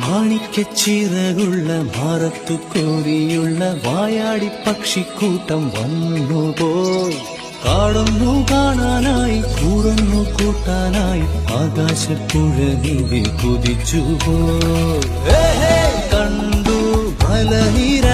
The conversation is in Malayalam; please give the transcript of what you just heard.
മാണിക്കച്ചിറകുള്ള ഭാരത്തു കോരിയുള്ള വായാടി പക്ഷിക്കൂട്ടം വന്നുപോയി. കാടുന്നു കാണാനായി കൂറുന്നു കൂട്ടാനായി ആകാശപ്പുഴ നീവി കുതിച്ചുപോയി. കണ്ടു മലനിര